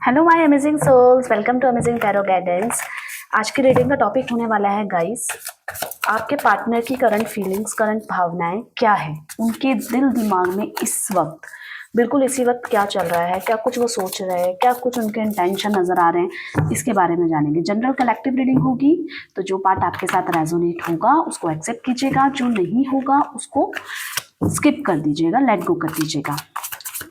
Hello my amazing souls, welcome to amazing tarot guidance. आज की reading का topic होने वाला है गाइस, आपके पार्टनर की करंट फीलिंग्स, करंट भावनाएं क्या है, उनके दिल दिमाग में इस वक्त, बिल्कुल इसी वक्त क्या चल रहा है, क्या कुछ वो सोच रहे हैं, क्या कुछ उनके इंटेंशन नजर आ रहे हैं, इसके बारे में जानेंगे। जनरल कलेक्टिव रीडिंग होगी, तो जो पार्ट आपके साथ रेजोनेट होगा उसको एक्सेप्ट कीजिएगा, जो नहीं होगा उसको स्किप कर दीजिएगा, लेट गो कर दीजिएगा,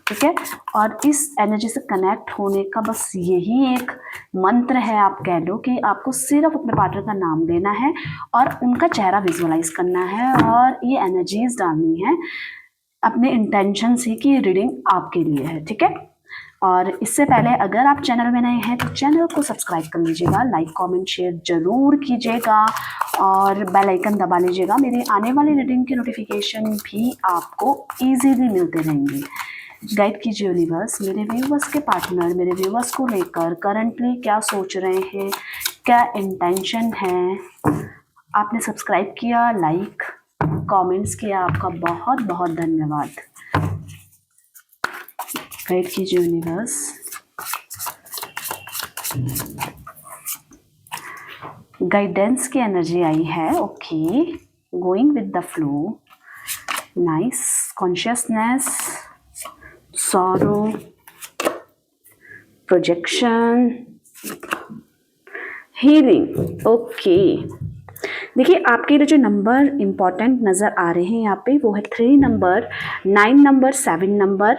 ठीक है। और इस एनर्जी से कनेक्ट होने का बस यही एक मंत्र है, आप कह लो कि आपको सिर्फ अपने पार्टनर का नाम लेना है और उनका चेहरा विजुअलाइज करना है और ये एनर्जीज डालनी है अपने इंटेंशन से कि ये रीडिंग आपके लिए है, ठीक है। और इससे पहले अगर आप चैनल में नए हैं तो चैनल को सब्सक्राइब कर लीजिएगा, लाइक कमेंट शेयर जरूर कीजिएगा और बेल आइकन दबा लीजिएगा। मेरी आने वाली रीडिंग की नोटिफिकेशन भी आपको इजीली मिलते रहेंगे। गाइड कीजिए यूनिवर्स, मेरे व्यूवर्स के पार्टनर मेरे व्यूवर्स को लेकर करंटली क्या सोच रहे हैं, क्या इंटेंशन है। आपने सब्सक्राइब किया, लाइक कमेंट्स किया, आपका बहुत बहुत धन्यवाद। गाइड कीजिए यूनिवर्स, गाइडेंस की एनर्जी आई है। Okay, going with the flow, nice. Consciousness, sorrow, projection, healing। Okay, देखिए आपके लिए जो नंबर इंपॉर्टेंट नज़र आ रहे हैं यहाँ पे वो है 3 नंबर, 9 नंबर, 7 नंबर।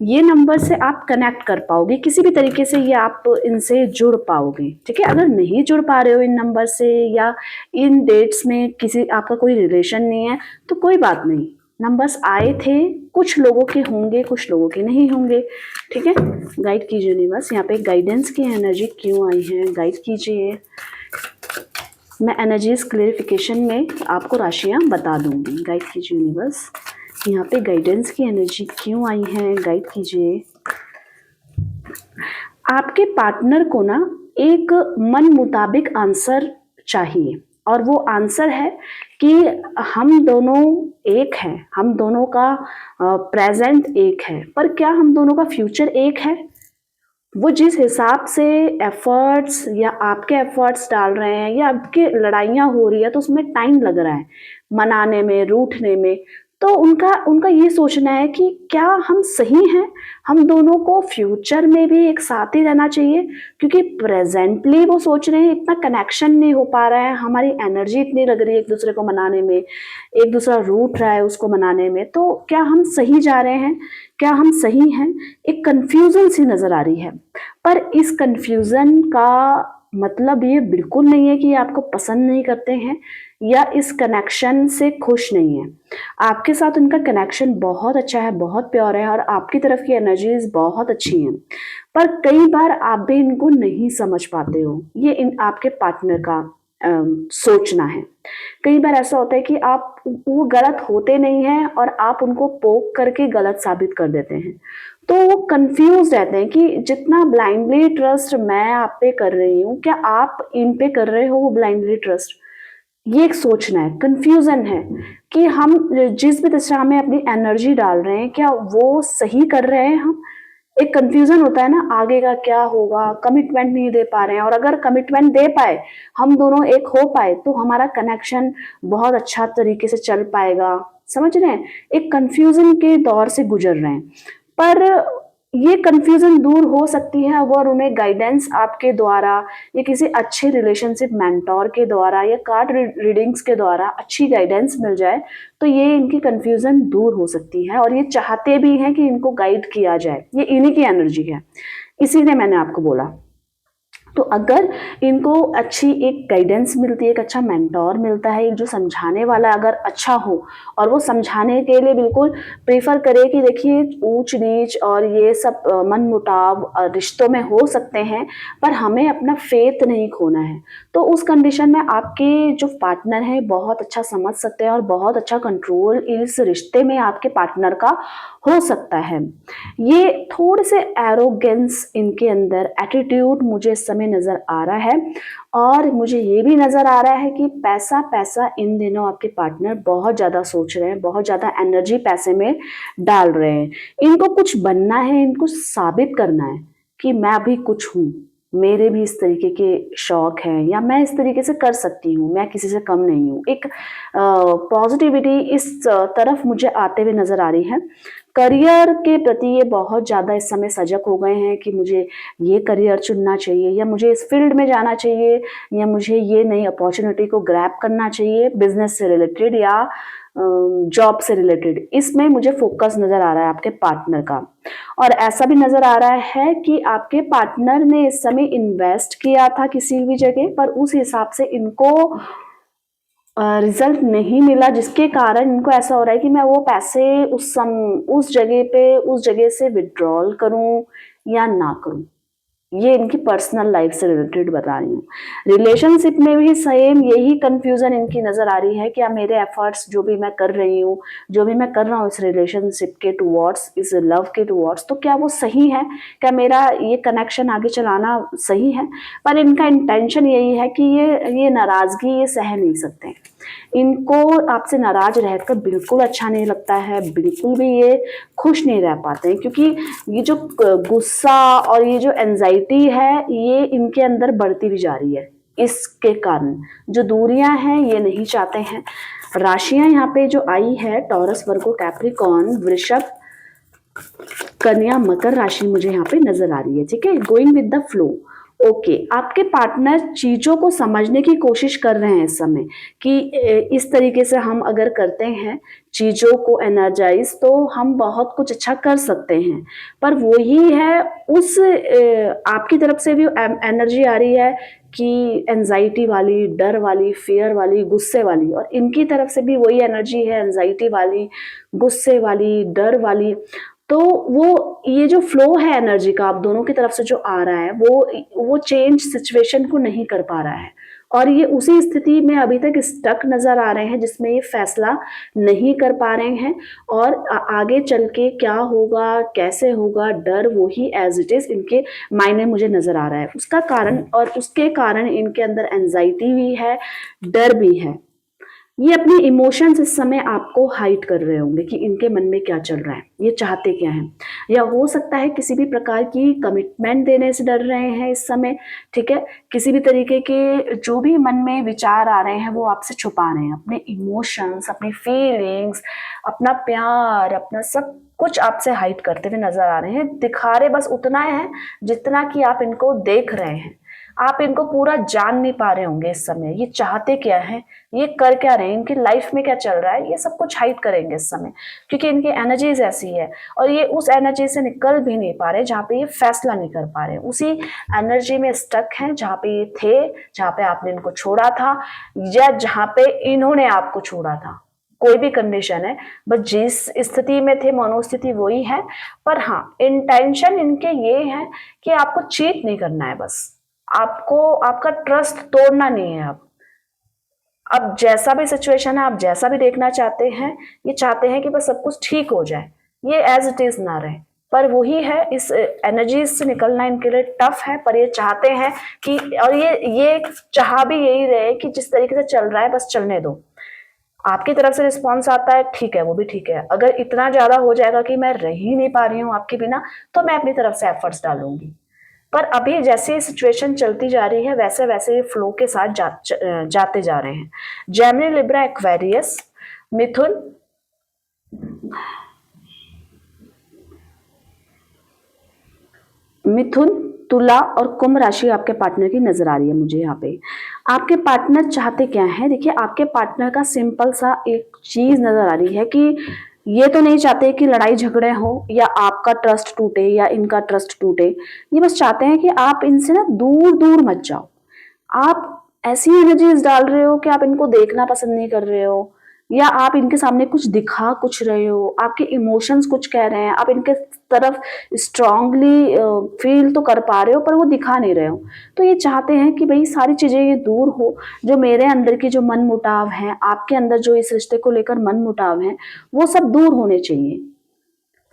ये नंबर से आप कनेक्ट कर पाओगे किसी भी तरीके से, ये आप इनसे जुड़ पाओगे, ठीक है। अगर नहीं जुड़ पा रहे हो इन नंबर से या इन डेट्स में किसी आपका कोई रिलेशन नहीं है तो कोई बात नहीं, नंबर्स आए थे, कुछ लोगों के होंगे कुछ लोगों के नहीं होंगे, ठीक है। गाइड कीजिए यूनिवर्स, यहाँ पे गाइडेंस की एनर्जी क्यों आई है, गाइड कीजिए। मैं एनर्जीज क्लेरिफिकेशन में आपको राशियाँ बता दूंगी। गाइड कीजिए यूनिवर्स, यहाँ पे गाइडेंस की एनर्जी क्यों आई है, गाइड कीजिए। आपके पार्टनर को ना एक मन मुताबिक आंसर चाहिए और वो आंसर है कि हम दोनों एक हैं, हम दोनों का प्रेजेंट एक है, पर क्या हम दोनों का फ्यूचर एक है। वो जिस हिसाब से एफर्ट्स या आपके एफर्ट्स डाल रहे हैं या आपकी लड़ाइयाँ हो रही है तो उसमें टाइम लग रहा है मनाने में, रूठने में, तो उनका उनका ये सोचना है कि क्या हम सही हैं, हम दोनों को फ्यूचर में भी एक साथ ही रहना चाहिए, क्योंकि प्रेजेंटली वो सोच रहे हैं इतना कनेक्शन नहीं हो पा रहा है, हमारी एनर्जी इतनी लग रही है एक दूसरे को मनाने में, एक दूसरा रूठ रहा है उसको मनाने में, तो क्या हम सही जा रहे हैं, क्या हम सही हैं। एक कंफ्यूजन सी नजर आ रही है, पर इस कंफ्यूजन का मतलब ये बिल्कुल नहीं है कि ये आपको पसंद नहीं करते हैं या इस कनेक्शन से खुश नहीं है। आपके साथ उनका कनेक्शन बहुत अच्छा है, बहुत प्योर है और आपकी तरफ की एनर्जीज बहुत अच्छी हैं, पर कई बार आप भी इनको नहीं समझ पाते हो, ये इन आपके पार्टनर का सोचना है। कई बार ऐसा होता है कि आप वो गलत होते नहीं हैं और आप उनको पोक करके गलत साबित कर देते हैं, तो वो कंफ्यूज रहते हैं कि जितना ब्लाइंडली ट्रस्ट मैं आप पे कर रही हूँ, क्या आप इन पे कर रहे हो वो ब्लाइंडली ट्रस्ट। ये एक सोचना है, कंफ्यूजन है कि हम जिस भी दिशा में अपनी एनर्जी डाल रहे हैं क्या वो सही कर रहे हैं हम। एक कंफ्यूजन होता है ना, आगे का क्या होगा, कमिटमेंट नहीं दे पा रहे हैं, और अगर कमिटमेंट दे पाए, हम दोनों एक हो पाए तो हमारा कनेक्शन बहुत अच्छा तरीके से चल पाएगा। समझ रहे हैं, एक कंफ्यूजन के दौर से गुजर रहे हैं, पर ये कंफ्यूजन दूर हो सकती है अगर उन्हें गाइडेंस आपके द्वारा या किसी अच्छे रिलेशनशिप मेंटोर के द्वारा या कार्ड रीडिंग्स के द्वारा अच्छी गाइडेंस मिल जाए, तो ये इनकी कंफ्यूजन दूर हो सकती है और ये चाहते भी हैं कि इनको गाइड किया जाए, ये इन्हीं की एनर्जी है, इसीलिए मैंने आपको बोला। तो अगर इनको अच्छी एक गाइडेंस मिलती है, एक अच्छा मेंटोर मिलता है, एक जो समझाने वाला अगर अच्छा हो और वो समझाने के लिए बिल्कुल प्रेफर करे कि देखिए ऊंच नीच और ये सब मन मुटाव रिश्तों में हो सकते हैं, पर हमें अपना फेथ नहीं खोना है, तो उस कंडीशन में आपके जो पार्टनर है बहुत अच्छा समझ सकते हैं और बहुत अच्छा कंट्रोल इस रिश्ते में आपके पार्टनर का हो सकता है। ये थोड़े से एरोगेंस इनके अंदर, एटीट्यूड मुझे इस समय नजर आ रहा है, और मुझे ये भी नजर आ रहा है कि पैसा पैसा इन दिनों आपके पार्टनर बहुत ज्यादा सोच रहे हैं, बहुत ज्यादा एनर्जी पैसे में डाल रहे हैं। इनको कुछ बनना है, इनको साबित करना है कि मैं भी कुछ हूँ, मेरे भी इस तरीके के शौक हैं, या मैं इस तरीके से कर सकती हूँ, मैं किसी से कम नहीं हूँ। एक पॉजिटिविटी इस तरफ मुझे आते हुए नजर आ रही है। करियर के प्रति ये बहुत ज़्यादा इस समय सजग हो गए हैं कि मुझे ये करियर चुनना चाहिए, या मुझे इस फील्ड में जाना चाहिए, या मुझे ये नई अपॉर्चुनिटी को ग्रैब करना चाहिए, बिजनेस से रिलेटेड या जॉब से रिलेटेड। इसमें मुझे फोकस नजर आ रहा है आपके पार्टनर का। और ऐसा भी नजर आ रहा है कि आपके पार्टनर ने इस समय इन्वेस्ट किया था किसी भी जगह पर, उस हिसाब से इनको रिजल्ट नहीं मिला, जिसके कारण इनको ऐसा हो रहा है कि मैं वो पैसे उस जगह पे उस जगह से विड्रॉल करूं या ना करूं। ये इनकी पर्सनल लाइफ से रिलेटेड बता रही हूँ। रिलेशनशिप में भी सेम यही कंफ्यूजन इनकी नजर आ रही है कि अब मेरे एफर्ट्स जो भी मैं कर रही हूँ, जो भी मैं कर रहा हूँ इस रिलेशनशिप के टुवर्ड्स, इस लव के टुवर्ड्स, तो क्या वो सही है, क्या मेरा ये कनेक्शन आगे चलाना सही है। पर इनका इंटेंशन यही है कि ये नाराजगी ये सह नहीं सकते, इनको आपसे नाराज रहकर बिल्कुल अच्छा नहीं लगता है, बिल्कुल भी ये खुश नहीं रह पाते हैं, क्योंकि ये जो गुस्सा और ये जो एंजाइटी है ये इनके अंदर बढ़ती भी जा रही है। इसके कारण जो दूरियां हैं ये नहीं चाहते हैं। राशियां यहाँ पे जो आई है, टॉरस, वर्गो, कैप्रिकॉर्न, वृषभ, कन्या, मकर राशि मुझे यहाँ पे नजर आ रही है। ठीक है, going with the flow. Okay, आपके पार्टनर चीजों को समझने की कोशिश कर रहे हैं इस समय कि इस तरीके से हम अगर करते हैं चीजों को एनर्जाइज, तो हम बहुत कुछ अच्छा कर सकते हैं। पर वही है, उस आपकी तरफ से भी एनर्जी आ रही है कि एंजाइटी वाली, डर वाली, फियर वाली, गुस्से वाली, और इनकी तरफ से भी वही एनर्जी है, एंजाइटी वाली, गुस्से वाली, डर वाली। तो वो ये जो फ्लो है एनर्जी का आप दोनों की तरफ से जो आ रहा है, वो चेंज सिचुएशन को नहीं कर पा रहा है, और ये उसी स्थिति में अभी तक स्टक नजर आ रहे हैं जिसमें ये फैसला नहीं कर पा रहे हैं। और आगे चल के क्या होगा, कैसे होगा, डर वही एज इट इज इनके माइंड में मुझे नजर आ रहा है। उसका कारण और उसके कारण इनके अंदर एंजाइटी भी है, डर भी है। ये अपने इमोशंस इस समय आपको हाइड कर रहे होंगे कि इनके मन में क्या चल रहा है, ये चाहते क्या हैं, या हो सकता है किसी भी प्रकार की कमिटमेंट देने से डर रहे हैं इस समय। ठीक है, किसी भी तरीके के जो भी मन में विचार आ रहे हैं वो आपसे छुपा रहे हैं, अपने इमोशंस, अपनी फीलिंग्स, अपना प्यार, अपना सब कुछ आपसे हाइड करते हुए नजर आ रहे हैं। दिखा रहे बस उतना है जितना कि आप इनको देख रहे हैं, आप इनको पूरा जान नहीं पा रहे होंगे इस समय, ये चाहते क्या है, ये कर क्या रहे हैं, इनकी लाइफ में क्या चल रहा है, ये सब कुछ हाइड करेंगे इस समय, क्योंकि इनकी एनर्जीज ऐसी है। और ये उस एनर्जी से निकल भी नहीं पा रहे जहाँ पे ये फैसला नहीं कर पा रहे, उसी एनर्जी में स्टक हैं जहाँ पे ये थे, जहाँ पे आपने इनको छोड़ा था, या जहाँ पे इन्होंने आपको छोड़ा था। कोई भी कंडीशन है, बस जिस स्थिति में थे मनोस्थिति वही है। पर हाँ, इंटेंशन इनके ये है कि आपको चीट नहीं करना है, बस आपको आपका ट्रस्ट तोड़ना नहीं है। अब जैसा भी सिचुएशन है, आप जैसा भी देखना चाहते हैं, ये चाहते हैं कि बस सब कुछ ठीक हो जाए, ये एज इट इज ना रहे। पर वही है, इस एनर्जी से निकलना इनके लिए टफ है, पर ये चाहते हैं कि, और ये चाह भी यही रहे कि जिस तरीके से चल रहा है बस चलने दो। आपकी तरफ से रिस्पॉन्स आता है, ठीक है, वो भी ठीक है। अगर इतना ज्यादा हो जाएगा कि मैं रह ही नहीं पा रही हूँ आपके बिना, तो मैं अपनी तरफ से एफर्ट्स डालूंगी। पर अभी जैसे सिचुएशन चलती जा रही है वैसे वैसे ये फ्लो के साथ जाते जा रहे हैं। जेमिनी, लिब्रा, एक्वेरियस, मिथुन, मिथुन, तुला और कुंभ राशि आपके पार्टनर की नजर आ रही है मुझे यहाँ पे। आपके पार्टनर चाहते क्या है, देखिए आपके पार्टनर का सिंपल सा एक चीज नजर आ रही है कि ये तो नहीं चाहते कि लड़ाई झगड़े हो या आपका ट्रस्ट टूटे या इनका ट्रस्ट टूटे। ये बस चाहते हैं कि आप इनसे ना दूर दूर मत जाओ। आप ऐसी एनर्जीज डाल रहे हो कि आप इनको देखना पसंद नहीं कर रहे हो, या आप इनके सामने कुछ दिखा कुछ रहे हो, आपके इमोशंस कुछ कह रहे हैं, आप इनके तरफ स्ट्रांगली फील तो कर पा रहे हो पर वो दिखा नहीं रहे हो। तो ये चाहते हैं कि भाई सारी चीजें ये दूर हो, जो मेरे अंदर की जो मन मुटाव है, आपके अंदर जो इस रिश्ते को लेकर मन मुटाव है, वो सब दूर होने चाहिए,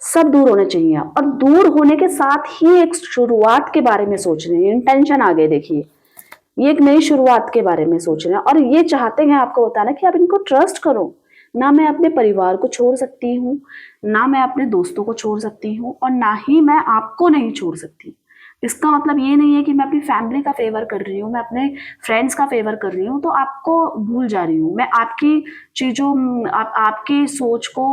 सब दूर होने चाहिए। और दूर होने के साथ ही एक शुरुआत के बारे में सोच रहे हैं, इंटेंशन आगे देखिए, ये एक नई शुरुआत के बारे में सोच रहे हैं। और ये चाहते हैं आपको बताना कि आप इनको ट्रस्ट करो। ना मैं अपने परिवार को छोड़ सकती हूँ, ना मैं अपने दोस्तों को छोड़ सकती हूँ, और ना ही मैं आपको नहीं छोड़ सकती। इसका मतलब ये नहीं है कि मैं अपनी फैमिली का फेवर कर रही हूँ, मैं अपने फ्रेंड्स का फेवर कर रही हूँ तो आपको भूल जा रही हूँ, मैं आपकी चीज़ों आपकी सोच को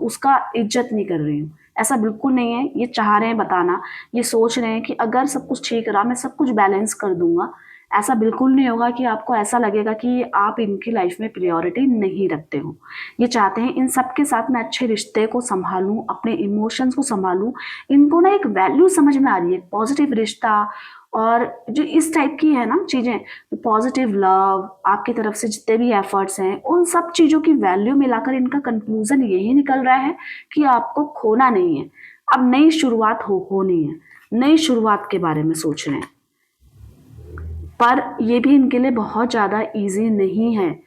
उसका इज्जत नहीं कर रही हूँ। ऐसा बिल्कुल नहीं है, ये चाह रहे हैं बताना, ये सोच रहे हैं कि अगर सब कुछ ठीक रहा मैं सब कुछ बैलेंस कर दूंगा। ऐसा बिल्कुल नहीं होगा कि आपको ऐसा लगेगा कि आप इनकी लाइफ में प्रायोरिटी नहीं रखते हो। ये चाहते हैं इन सब के साथ मैं अच्छे रिश्ते को संभालूं, अपने इमोशंस को संभालूं। इनको ना एक वैल्यू समझ में आ रही है, पॉजिटिव रिश्ता और जो इस टाइप की है ना चीजें, पॉजिटिव लव, आपकी तरफ से जितने भी एफर्ट्स हैं उन सब चीजों की वैल्यू मिलाकर इनका कंक्लूजन यही निकल रहा है कि आपको खोना नहीं है, अब नई शुरुआत होनी है, नई शुरुआत के बारे में सोच रहे हैं। पर ये भी इनके लिए बहुत ज़्यादा इजी नहीं है,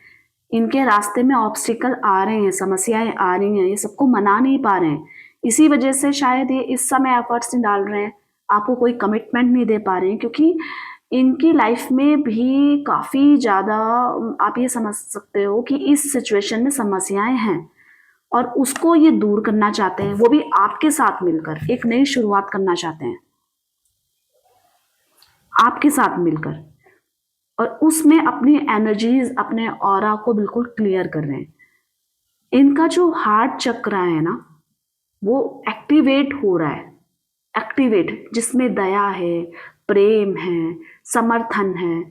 इनके रास्ते में ऑब्स्टिकल आ रहे हैं, समस्याएं आ रही हैं, ये सबको मना नहीं पा रहे हैं। इसी वजह से शायद ये इस समय एफर्ट्स नहीं डाल रहे हैं, आपको कोई कमिटमेंट नहीं दे पा रहे हैं, क्योंकि इनकी लाइफ में भी काफ़ी ज़्यादा आप ये समझ सकते हो कि इस सिचुएशन में समस्याएं हैं और उसको ये दूर करना चाहते हैं, वो भी आपके साथ मिलकर एक नई शुरुआत करना चाहते हैं, आपके साथ मिलकर। और उसमें अपनी एनर्जीज, अपने ऑरा को बिल्कुल क्लियर कर रहे हैं। इनका जो हार्ट चक्र है ना वो एक्टिवेट हो रहा है, एक्टिवेट, जिसमें दया है, प्रेम है, समर्थन है।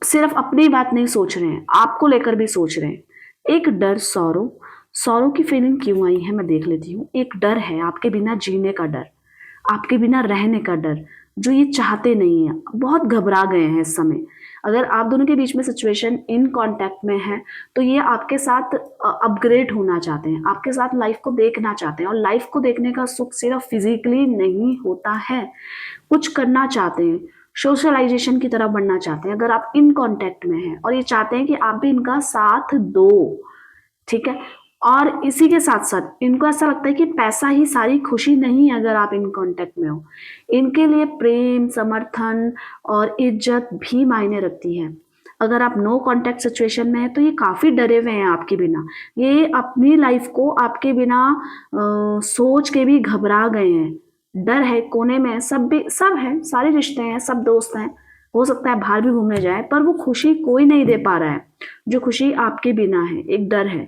सिर्फ अपनी बात नहीं सोच रहे हैं, आपको लेकर भी सोच रहे हैं। एक डर, सौरव, सौरव की फीलिंग क्यों आई है मैं देख लेती हूँ। एक डर है, आपके बिना जीने का डर, आपके बिना रहने का डर, जो ये चाहते नहीं है, बहुत घबरा गए हैं इस समय। अगर आप दोनों के बीच में सिचुएशन इन कांटेक्ट में है तो ये आपके साथ अपग्रेड होना चाहते हैं, आपके साथ लाइफ को देखना चाहते हैं। और लाइफ को देखने का सुख सिर्फ फिजिकली नहीं होता है, कुछ करना चाहते हैं, सोशलाइजेशन की तरफ बढ़ना चाहते हैं। अगर आप इन कांटेक्ट में हैं और ये चाहते हैं कि आप भी इनका साथ दो, ठीक है। और इसी के साथ साथ इनको ऐसा लगता है कि पैसा ही सारी खुशी नहीं है। अगर आप इन कांटेक्ट में हो, इनके लिए प्रेम, समर्थन और इज्जत भी मायने रखती है। अगर आप नो कांटेक्ट सिचुएशन में है तो ये काफी डरे हुए हैं आपके बिना, ये अपनी लाइफ को आपके बिना सोच के भी घबरा गए हैं। डर है कोने में, सब भी, सब है, सारे रिश्ते हैं, सब दोस्त हैं, हो सकता है बाहर भी घूमने जाए, पर वो खुशी कोई नहीं दे पा रहा है जो खुशी आपके बिना है। एक डर है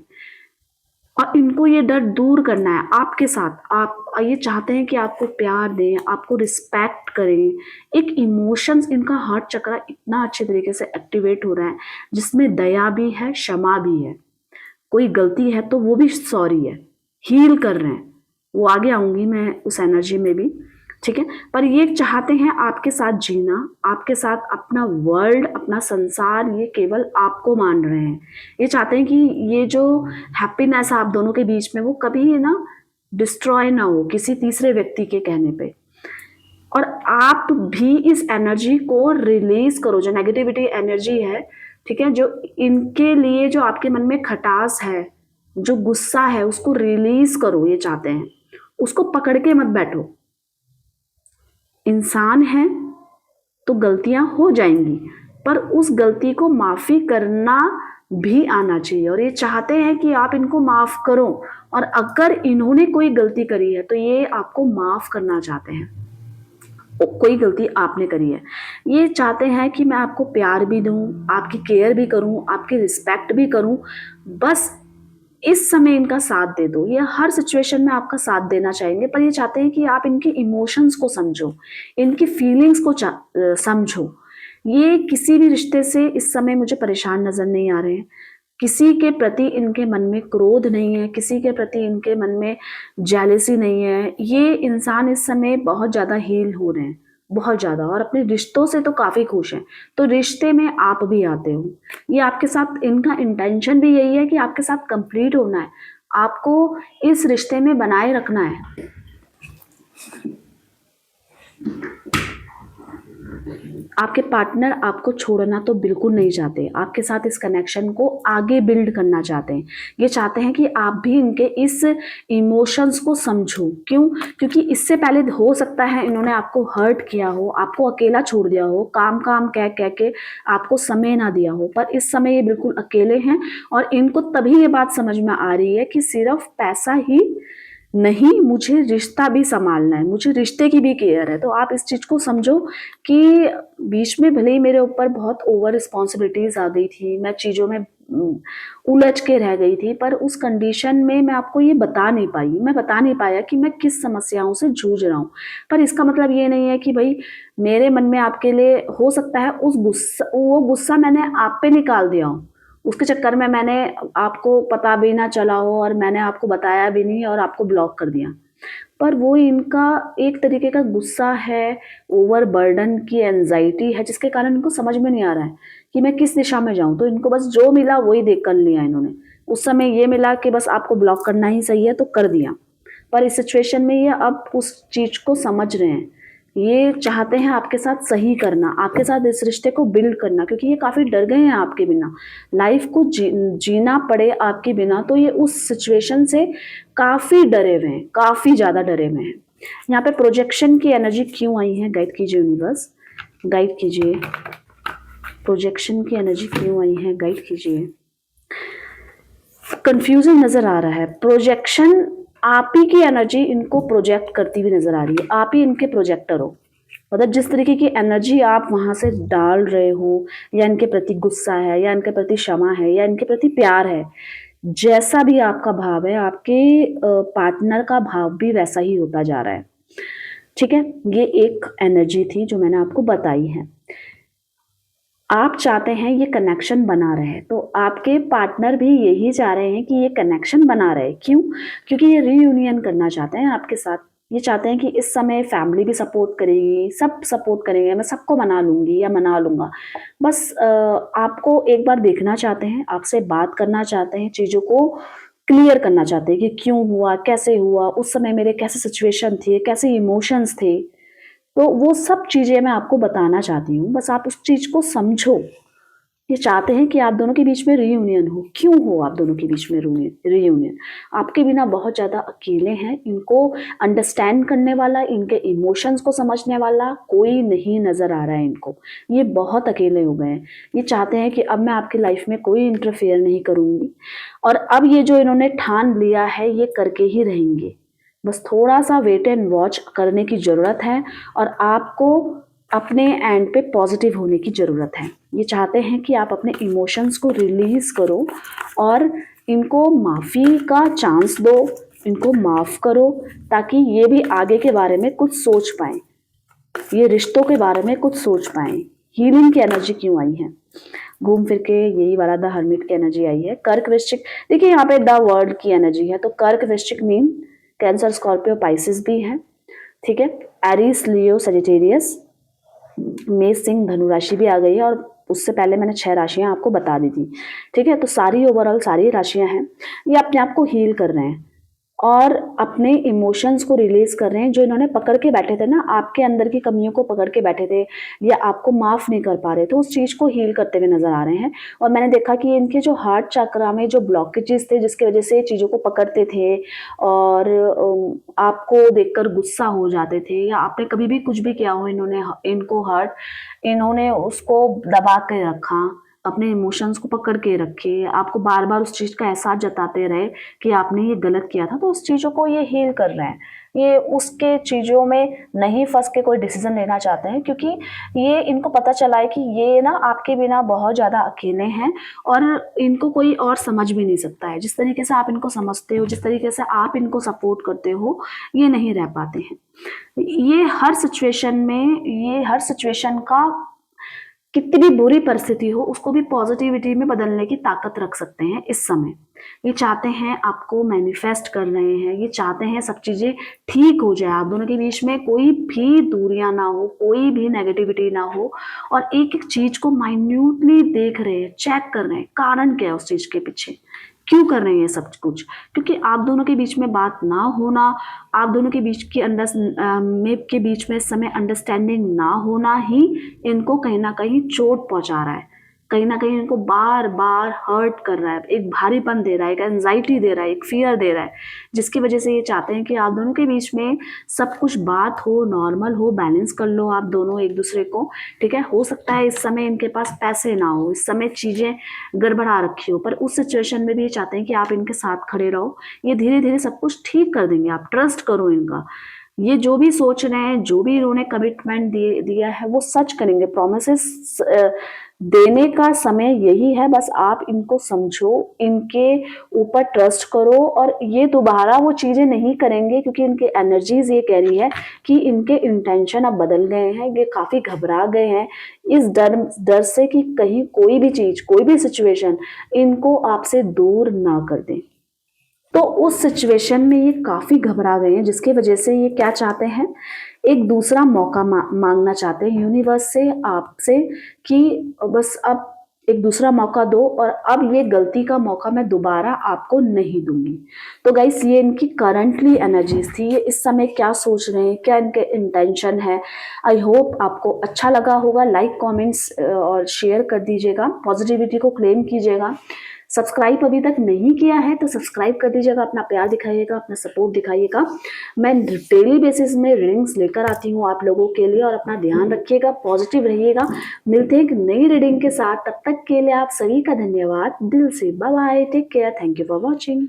और इनको ये डर दूर करना है आपके साथ। आप ये चाहते हैं कि आपको प्यार दें, आपको रिस्पेक्ट करें। एक इमोशंस, इनका हार्ट चक्र इतना अच्छे तरीके से एक्टिवेट हो रहा है जिसमें दया भी है, क्षमा भी है। कोई गलती है तो वो भी सॉरी है, हील कर रहे हैं। वो आगे आऊंगी मैं उस एनर्जी में भी, ठीक है। पर ये चाहते हैं आपके साथ जीना, आपके साथ अपना वर्ल्ड, अपना संसार, ये केवल आपको मान रहे हैं। ये चाहते हैं कि ये जो हैप्पीनेस आप दोनों के बीच में वो कभी ना डिस्ट्रॉय ना हो किसी तीसरे व्यक्ति के कहने पे। और आप भी इस एनर्जी को रिलीज करो, जो नेगेटिविटी एनर्जी है, ठीक है, जो इनके लिए जो आपके मन में खटास है, जो गुस्सा है, उसको रिलीज करो। ये चाहते हैं, उसको पकड़ के मत बैठो। इंसान है तो गलतियां हो जाएंगी, पर उस गलती को माफी करना भी आना चाहिए। और ये चाहते हैं कि आप इनको माफ करो, और अगर इन्होंने कोई गलती करी है तो ये आपको माफ करना चाहते हैं। कोई गलती आपने करी है, ये चाहते हैं कि मैं आपको प्यार भी दूं, आपकी केयर भी करूं, आपकी रिस्पेक्ट भी करूं। बस इस समय इनका साथ दे दो। ये हर सिचुएशन में आपका साथ देना चाहेंगे, पर ये चाहते हैं कि आप इनके इमोशंस को समझो, इनकी फीलिंग्स को समझो। ये किसी भी रिश्ते से इस समय मुझे परेशान नजर नहीं आ रहे हैं। किसी के प्रति इनके मन में क्रोध नहीं है, किसी के प्रति इनके मन में जेलेसी नहीं है। ये इंसान इस समय बहुत ज्यादा हील हो रहे हैं, बहुत ज्यादा, और अपने रिश्तों से तो काफी खुश हैं। तो रिश्ते में आप भी आते हो, ये आपके साथ, इनका इंटेंशन भी यही है कि आपके साथ कंप्लीट होना है, आपको इस रिश्ते में बनाए रखना है। आपके पार्टनर आपको छोड़ना तो बिल्कुल नहीं चाहते, आपके साथ इस कनेक्शन को आगे बिल्ड करना चाहते हैं। ये चाहते हैं कि आप भी इनके इस इमोशंस को समझो। क्यों? क्योंकि इससे पहले हो सकता है इन्होंने आपको हर्ट किया हो, आपको अकेला छोड़ दिया हो, काम काम कह कह के आपको समय ना दिया हो। पर इस समय ये बिल्कुल अकेले हैं और इनको तभी ये बात समझ में आ रही है कि सिर्फ पैसा ही नहीं, मुझे रिश्ता भी संभालना है, मुझे रिश्ते की भी केयर है। तो आप इस चीज़ को समझो कि बीच में भले ही मेरे ऊपर बहुत ओवर रिस्पॉन्सिबिलिटीज़ आ गई थी, मैं चीज़ों में उलझ के रह गई थी, पर उस कंडीशन में मैं आपको ये बता नहीं पाई, मैं बता नहीं पाया कि मैं किस समस्याओं से जूझ रहा हूँ। पर इसका मतलब ये नहीं है कि भई मेरे मन में आपके लिए हो सकता है वो गुस्सा मैंने आप पे निकाल दिया हो। उसके चक्कर में मैंने आपको पता भी ना चला हो और मैंने आपको बताया भी नहीं और आपको ब्लॉक कर दिया। पर वो इनका एक तरीके का गुस्सा है, ओवरबर्डन की एंग्ज़ायटी है जिसके कारण इनको समझ में नहीं आ रहा है कि मैं किस दिशा में जाऊँ। तो इनको बस जो मिला वही देख कर लिया इन्होंने। उस समय ये मिला कि बस आपको ब्लॉक करना ही सही है तो कर दिया। पर इस सिचुएशन में ये अब उस चीज़ को समझ रहे हैं। ये चाहते हैं आपके साथ सही करना, आपके साथ इस रिश्ते को बिल्ड करना, क्योंकि ये काफ़ी डर गए हैं आपके बिना। लाइफ़ को जीना पड़े आपके बिना, तो ये उस सिचुएशन से काफ़ी डरे हुए हैं, काफ़ी ज़्यादा डरे हुए हैं। यहाँ पे प्रोजेक्शन की एनर्जी क्यों आई है, गाइड कीजिए यूनिवर्स, गाइड कीजिए। प्रोजेक्शन की एनर्जी क्यों आई है, गाइड कीजिए। कंफ्यूजन नजर आ रहा है। प्रोजेक्शन, आप ही की एनर्जी इनको प्रोजेक्ट करती हुई नजर आ रही है, आप ही इनके प्रोजेक्टर हो। मतलब जिस तरीके की एनर्जी आप वहां से डाल रहे हो, या इनके प्रति गुस्सा है, या इनके प्रति क्षमा है, या इनके प्रति प्यार है, जैसा भी आपका भाव है, आपके पार्टनर का भाव भी वैसा ही होता जा रहा है। ठीक है, ये एक एनर्जी थी जो मैंने आपको बताई है। आप चाहते हैं ये कनेक्शन बना रहे, तो आपके पार्टनर भी यही चाह रहे हैं कि ये कनेक्शन बना रहे। क्यों? क्योंकि ये रीयूनियन करना चाहते हैं आपके साथ। ये चाहते हैं कि इस समय फैमिली भी सपोर्ट करेगी, सब सपोर्ट करेंगे, मैं सबको मना लूंगी या मना लूंगा। बस आपको एक बार देखना चाहते हैं, आपसे बात करना चाहते हैं, चीज़ों को क्लियर करना चाहते हैं कि क्यों हुआ, कैसे हुआ, उस समय मेरे कैसे सिचुएशन थे, कैसे इमोशंस थे। तो वो सब चीज़ें मैं आपको बताना चाहती हूँ, बस आप उस चीज़ को समझो। ये चाहते हैं कि आप दोनों के बीच में रीयूनियन हो। क्यों हो आप दोनों के बीच में रीयूनियन? आपके बिना बहुत ज़्यादा अकेले हैं। इनको अंडरस्टैंड करने वाला, इनके इमोशंस को समझने वाला कोई नहीं नज़र आ रहा है इनको। ये बहुत अकेले हो गए हैं। ये चाहते हैं कि अब मैं आपकी लाइफ में कोई इंटरफेयर नहीं करूँगी, और अब ये जो इन्होंने ठान लिया है ये करके ही रहेंगे। बस थोड़ा-सा वेट एंड वॉच करने की ज़रूरत है, और आपको अपने एंड पे पॉजिटिव होने की ज़रूरत है। ये चाहते हैं कि आप अपने इमोशंस को रिलीज़ करो और इनको माफ़ी का चांस दो, इनको माफ़ करो, ताकि ये भी आगे के बारे में कुछ सोच पाएँ, ये रिश्तों के बारे में कुछ सोच पाएँ। हीलिंग की एनर्जी क्यों आई है? घूम फिर के यही वाला द हर्मिट की एनर्जी आई है। कर्क वृश्चिक, देखिए यहाँ पे द वर्ल्ड की एनर्जी है, तो कर्क वृश्चिक मीन कैंसर, स्कॉर्पियो, पाइसिस भी है। ठीक है, एरीज, लियो, सजिटेरियस, मेष, सिंह, धनु राशि भी आ गई है, और उससे पहले मैंने 6 राशियां आपको बता दी थी। ठीक है, तो सारी ओवरऑल सारी राशियां हैं, ये अपने आप को हील कर रहे हैं और अपने इमोशंस को रिलीज कर रहे हैं। जो इन्होंने पकड़ के बैठे थे ना, आपके अंदर की कमियों को पकड़ के बैठे थे या आपको माफ नहीं कर पा रहे थे, उस चीज को हील करते हुए नजर आ रहे हैं। और मैंने देखा कि इनके जो हार्ट चक्रा में जो ब्लॉकेजेस थे, जिसकी वजह से चीजों को पकड़ते थे और आपको देखकर गुस्सा हो जाते थे, या आपने कभी भी कुछ भी किया हो, इनको हर्ट, इन्होंने उसको दबा के रखा, अपने इमोशंस को पकड़ के रखे, आपको बार बार उस चीज का एहसास जताते रहे कि आपने ये गलत किया था। तो उस चीजों को ये हील कर रहे हैं। ये उसके चीजों में नहीं फंस के कोई डिसीजन लेना चाहते हैं, क्योंकि ये इनको पता चला है कि ये ना आपके बिना बहुत ज्यादा अकेले हैं और इनको कोई और समझ भी नहीं सकता है। जिस तरीके से आप इनको समझते हो, जिस तरीके से आप इनको सपोर्ट करते हो, ये नहीं रह पाते हैं। ये हर सिचुएशन में, ये हर सिचुएशन का, कितनी भी बुरी परिस्थिति हो उसको भी पॉजिटिविटी में बदलने की ताकत रख सकते हैं इस समय। ये चाहते हैं, आपको मैनिफेस्ट कर रहे हैं, ये चाहते हैं सब चीजें ठीक हो जाए, आप दोनों के बीच में कोई भी दूरियां ना हो, कोई भी नेगेटिविटी ना हो, और एक एक चीज को माइन्यूटली देख रहे हैं, चेक कर रहे हैं कारण क्या है उस चीज के पीछे, क्यों कर रहे हैं सब कुछ। क्योंकि आप दोनों के बीच में बात ना होना, आप दोनों के बीच के बीच में इस समय अंडरस्टैंडिंग ना होना ही इनको कहीं ना कहीं चोट पहुंचा रहा है। कहीं ना कहीं इनको बार बार हर्ट कर रहा है, एक भारीपन दे रहा है, एक एंजाइटी दे रहा है, एक फियर दे रहा है, जिसकी वजह से ये चाहते हैं कि आप दोनों के बीच में सब कुछ बात हो, नॉर्मल हो, बैलेंस कर लो आप दोनों एक दूसरे को, ठीक है। हो सकता है इस समय इनके पास पैसे ना हो, इस समय चीजें गड़बड़ा रखी हो, पर उस सिचुएशन में भी ये चाहते हैं कि आप इनके साथ खड़े रहो। ये धीरे धीरे सब कुछ ठीक कर देंगे, आप ट्रस्ट करो इनका। ये जो भी सोच रहे हैं, जो भी इन्होंने कमिटमेंट दिया है वो सच करेंगे। प्रोमिसेस देने का समय यही है, बस आप इनको समझो, इनके ऊपर ट्रस्ट करो, और ये दोबारा वो चीजें नहीं करेंगे, क्योंकि इनकी एनर्जीज ये कह रही है कि इनके इंटेंशन अब बदल गए हैं, ये काफी घबरा गए हैं इस डर से कि कहीं कोई भी चीज, कोई भी सिचुएशन इनको आपसे दूर ना कर दे। तो उस सिचुएशन में ये काफी घबरा गए हैं, जिसकी वजह से ये क्या चाहते हैं, एक दूसरा मौका मांगना चाहते हैं यूनिवर्स से, आपसे, कि बस अब एक दूसरा मौका दो, और अब ये गलती का मौका मैं दोबारा आपको नहीं दूंगी। तो गाइस, ये इनकी करंटली एनर्जीज थी, ये इस समय क्या सोच रहे हैं, क्या इनके इंटेंशन है। आई होप आपको अच्छा लगा होगा। लाइक, कमेंट्स और शेयर कर दीजिएगा, पॉजिटिविटी को क्लेम कीजिएगा। सब्सक्राइब अभी तक नहीं किया है तो सब्सक्राइब कर दीजिएगा, अपना प्यार दिखाइएगा, अपना सपोर्ट दिखाइएगा। मैं डेली बेसिस में रीडिंग्स लेकर आती हूँ आप लोगों के लिए, और अपना ध्यान रखिएगा, पॉजिटिव रहिएगा। मिलते हैं एक नई रीडिंग के साथ, तब तक के लिए आप सभी का धन्यवाद दिल से। Bye bye, take care, thank you for watching.